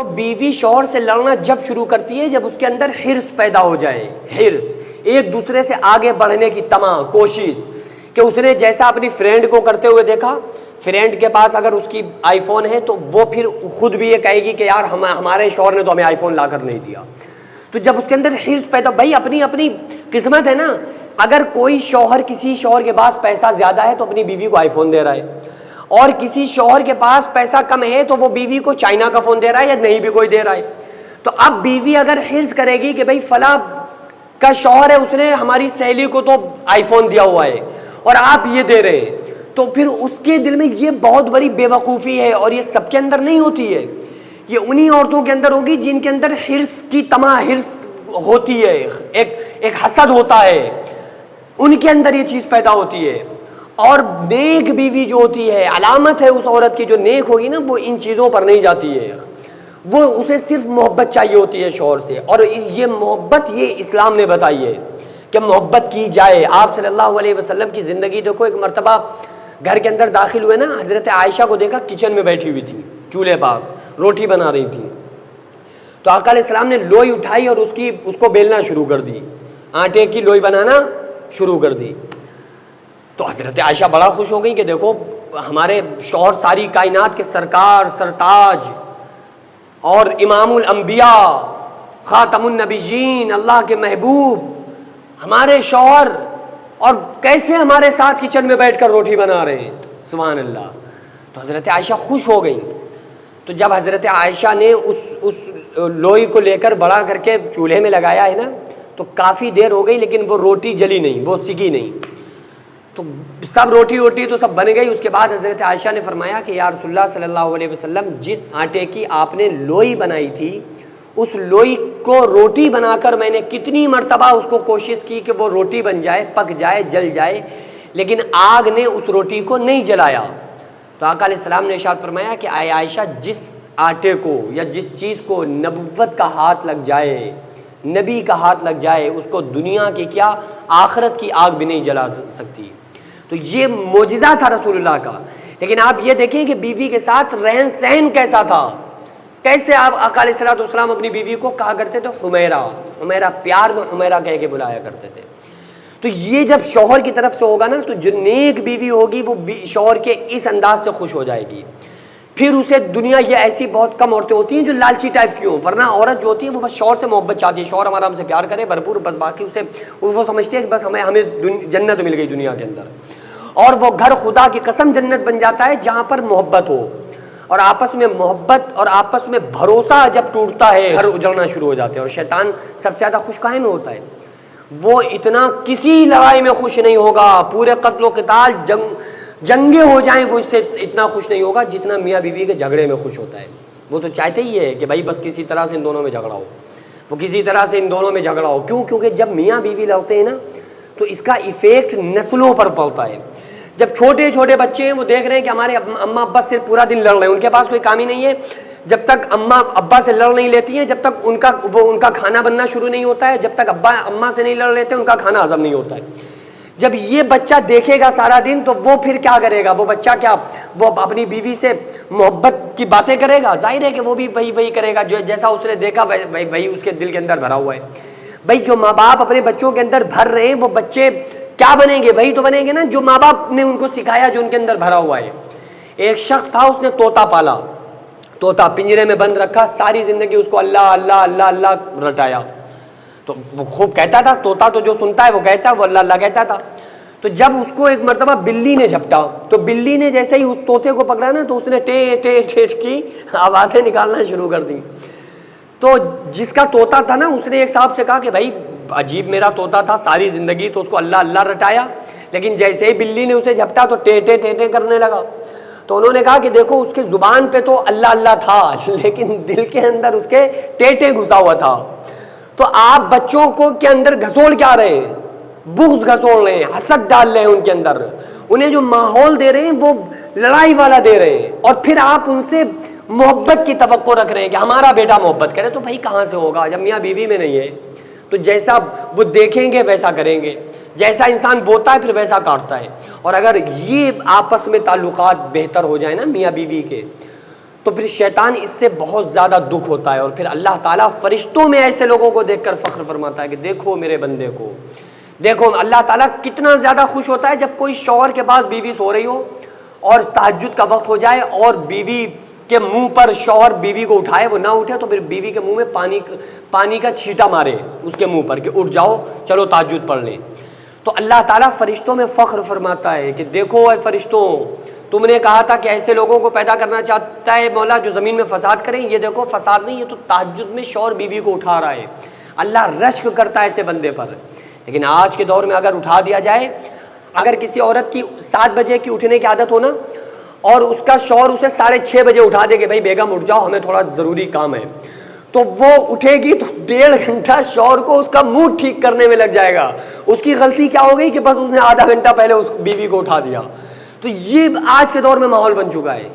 بیوی شوہر سے لڑنا جب شروع کرتی ہے جب اس کے اندر حرص پیدا ہو جائے، حرص، ایک دوسرے سے آگے بڑھنے کی تمام کوشش، کہ اس نے جیسا اپنی فرینڈ کو کرتے ہوئے دیکھا، فرینڈ کے پاس اگر اس کی آئی فون ہے تو وہ پھر خود بھی یہ کہے گی کہ یار ہمارے شوہر نے تو ہمیں آئی فون لا کر نہیں دیا. تو جب اس کے اندر حرص پیدا، بھائی اپنی اپنی قسمت ہے نا. اگر کوئی شوہر کسی شوہر کے پاس پیسہ زیادہ ہے تو اپنی بیوی کو آئی فون دے رہا ہے، اور کسی شوہر کے پاس پیسہ کم ہے تو وہ بیوی کو چائنا کا فون دے رہا ہے یا نہیں بھی کوئی دے رہا ہے. تو اب بیوی اگر حرص کرے گی کہ بھائی فلاں کا شوہر ہے اس نے ہماری سہیلی کو تو آئی فون دیا ہوا ہے اور آپ یہ دے رہے ہیں، تو پھر اس کے دل میں یہ بہت بڑی بے وقوفی ہے. اور یہ سب کے اندر نہیں ہوتی ہے، یہ انہی عورتوں کے اندر ہوگی جن کے اندر حرص کی حرص ہوتی ہے، ایک حسد ہوتا ہے، ان کے اندر یہ چیز پیدا ہوتی ہے. اور نیک بیوی جو ہوتی ہے، علامت ہے اس عورت کی جو نیک ہوگی نا، وہ ان چیزوں پر نہیں جاتی ہے، وہ اسے صرف محبت چاہیے ہوتی ہے شوہر سے. اور یہ محبت یہ اسلام نے بتائی ہے کہ محبت کی جائے. آپ صلی اللہ علیہ وسلم کی زندگی دیکھو، ایک مرتبہ گھر کے اندر داخل ہوئے نا، حضرت عائشہ کو دیکھا کچن میں بیٹھی ہوئی تھی، چولہے پاس روٹی بنا رہی تھی. تو آقا علیہ السلام نے لوئی اٹھائی اور اس کو بیلنا شروع کر دی، آٹے کی لوئی بنانا شروع کر دی. تو حضرت عائشہ بڑا خوش ہو گئی کہ دیکھو ہمارے شوہر ساری کائنات کے سرکار، سرتاج اور امام الانبیاء، خاتم النبیین، اللہ کے محبوب، ہمارے شوہر، اور کیسے ہمارے ساتھ کچن میں بیٹھ کر روٹی بنا رہے ہیں، سبحان اللہ. تو حضرت عائشہ خوش ہو گئی. تو جب حضرت عائشہ نے اس لوئی کو لے کر بڑا کر کے چولہے میں لگایا ہے نا، تو کافی دیر ہو گئی لیکن وہ روٹی جلی نہیں، وہ سگی نہیں. تو سب روٹی تو سب بن گئی. اس کے بعد حضرت عائشہ نے فرمایا کہ یا رسول اللہ صلی اللہ علیہ وسلم، جس آٹے کی آپ نے لوئی بنائی تھی، اس لوئی کو روٹی بنا کر میں نے کتنی مرتبہ اس کو کوشش کی کہ وہ روٹی بن جائے، پک جائے، جل جائے، لیکن آگ نے اس روٹی کو نہیں جلایا. تو آقا علیہ السلام نے ارشاد فرمایا کہ اے عائشہ، جس آٹے کو یا جس چیز کو نبوت کا ہاتھ لگ جائے، نبی کا ہاتھ لگ جائے، اس کو دنیا کی کیا آخرت کی آگ بھی نہیں جلا سکتی. تو یہ معجزہ تھا رسول اللہ کا. لیکن آپ یہ دیکھیں کہ بیوی کے ساتھ رہن سہن کیسا تھا، کیسے آپ آقا علیہ الصلوۃ والسلام اپنی بیوی کو کہا کرتے تھے حمیرہ، پیار میں حمیرہ کہہ کے بلایا کرتے تھے. تو یہ جب شوہر کی طرف سے ہوگا نا، تو جو نیک بیوی ہوگی وہ شوہر کے اس انداز سے خوش ہو جائے گی. پھر اسے دنیا، یہ ایسی بہت کم عورتیں ہوتی ہیں جو لالچی ٹائپ کی ہوں، ورنہ عورت جو ہوتی ہے وہ بس شوہر سے محبت چاہتی ہے، شوہر ہمارا ہم سے پیار کرے بھرپور، بس باقی اسے وہ سمجھتے ہیں کہ بس ہمیں جنت مل گئی دنیا کے اندر. اور وہ گھر خدا کی قسم جنت بن جاتا ہے جہاں پر محبت ہو، اور آپس میں محبت اور آپس میں بھروسہ جب ٹوٹتا ہے گھر اجڑنا شروع ہو جاتے ہیں. اور شیطان سب سے زیادہ خوش کہاں میں ہوتا ہے؟ وہ اتنا کسی لڑائی میں خوش نہیں ہوگا، پورے قتل و قتال جنگیں ہو جائیں وہ اس سے اتنا خوش نہیں ہوگا جتنا میاں بیوی کے جھگڑے میں خوش ہوتا ہے. وہ تو چاہتے ہی ہے کہ بھائی بس کسی طرح سے ان دونوں میں جھگڑا ہو، وہ کسی طرح سے ان دونوں میں جھگڑا ہو. کیوں؟ کیونکہ جب میاں بیوی لڑتے ہیں نا تو اس کا ایفیکٹ نسلوں پر پڑتا ہے. جب چھوٹے چھوٹے بچے ہیں وہ دیکھ رہے ہیں کہ ہمارے اماں ابا صرف پورا دن لڑ رہے ہیں، ان کے پاس کوئی کام ہی نہیں ہے، جب تک اماں ابا سے لڑ نہیں لیتی ہیں، جب تک ان کا کھانا بننا شروع نہیں ہوتا ہے، جب تک ابا اماں سے نہیں لڑ لیتے ان کا کھانا ہضم نہیں ہوتا ہے. جب یہ بچہ دیکھے گا سارا دن تو وہ پھر کیا کرے گا؟ وہ بچہ کیا وہ اپنی بیوی سے محبت کی باتیں کرے گا؟ ظاہر ہے کہ وہ بھی وہی کرے گا جو جیسا اس نے دیکھا وہی اس کے دل کے اندر بھرا ہوا ہے. بھائی جو ماں باپ اپنے بچوں کے اندر بھر رہے ہیں وہ بچے کیا بنیں گے؟ وہی تو بنیں گے نا جو ماں باپ نے ان کو سکھایا، جو ان کے اندر بھرا ہوا ہے. ایک شخص تھا، اس نے طوطا پالا، طوطا پنجرے میں بند رکھا، ساری زندگی اس کو اللہ اللہ اللہ اللہ رٹایا. تو وہ خوب کہتا تھا، طوطا تو جو سنتا ہے وہ کہتا ہے، وہ اللہ اللہ کہتا تھا. تو جب اس کو ایک مرتبہ بلی نے جھپٹا، تو بلی نے جیسے ہی اس طوطے کو پکڑا نا تو اس نے ٹیٹ ٹیٹ ٹیٹ کی آوازیں نکالنا شروع کر دی. تو جس کا طوطا تھا نا اس نے ایک صاحب سے کہا کہ بھائی عجیب میرا طوطا تھا ساری زندگی تو اس کو اللہ اللہ رٹایا، لیکن جیسے ہی بلی نے اسے جھپٹا تو ٹیٹے ٹیٹے کرنے لگا. تو انہوں نے کہا کہ دیکھو اس کے زبان پہ تو اللہ اللہ تھا لیکن دل کے اندر اس کے ٹیٹے گھسا ہوا تھا. تو آپ بچوں کو کے اندر گھسوڑ کیا رہے ہیں؟ بغض گھسوڑ رہے ہیں، حسد ڈال رہے ہیں ان کے اندر. انہیں جو ماحول دے رہے ہیں وہ لڑائی والا دے رہے ہیں، اور پھر آپ ان سے محبت کی توقع رکھ رہے ہیں کہ ہمارا بیٹا محبت کرے. تو بھائی کہاں سے ہوگا جب میاں بیوی میں نہیں ہے؟ تو جیسا وہ دیکھیں گے ویسا کریں گے، جیسا انسان بوتا ہے پھر ویسا کاٹتا ہے. اور اگر یہ آپس میں تعلقات بہتر ہو جائیں نا میاں بیوی کے، تو پھر شیطان اس سے بہت زیادہ دکھ ہوتا ہے، اور پھر اللہ تعالیٰ فرشتوں میں ایسے لوگوں کو دیکھ کر فخر فرماتا ہے کہ دیکھو میرے بندے کو، دیکھو اللہ تعالیٰ کتنا زیادہ خوش ہوتا ہے جب کوئی شوہر کے پاس بیوی سو رہی ہو اور تہجد کا وقت ہو جائے اور بیوی کے منہ پر شوہر بیوی کو اٹھائے، وہ نہ اٹھے تو پھر بیوی کے منہ میں پانی کا چھینٹا مارے اس کے منہ پر کہ اٹھ جاؤ چلو تہجد پڑھ لیں۔ تو اللہ تعالیٰ فرشتوں میں فخر فرماتا ہے کہ دیکھو اے فرشتوں، تم نے کہا تھا کہ ایسے لوگوں کو پیدا کرنا چاہتا ہے مولا جو زمین میں فساد کریں، یہ دیکھو فساد نہیں، یہ تو تہجد میں شوہر بیوی کو اٹھا رہا ہے۔ اللہ رشک کرتا ہے ایسے بندے پر۔ لیکن آج کے دور میں اگر اٹھا دیا جائے، اگر کسی عورت کی 7 بجے کی اٹھنے کی عادت ہو نا، اور اس کا شوہر اسے 6:30 بجے اٹھا دے کہ بھائی بیگم اٹھ جاؤ، ہمیں تھوڑا ضروری کام ہے، تو وہ اٹھے گی تو 1.5 گھنٹہ شوہر کو اس کا موڈ ٹھیک کرنے میں لگ جائے گا۔ اس کی غلطی کیا ہو گئی کہ بس اس نے آدھا گھنٹہ پہلے اس بیوی کو اٹھا دیا۔ تو یہ آج کے دور میں ماحول بن چکا ہے۔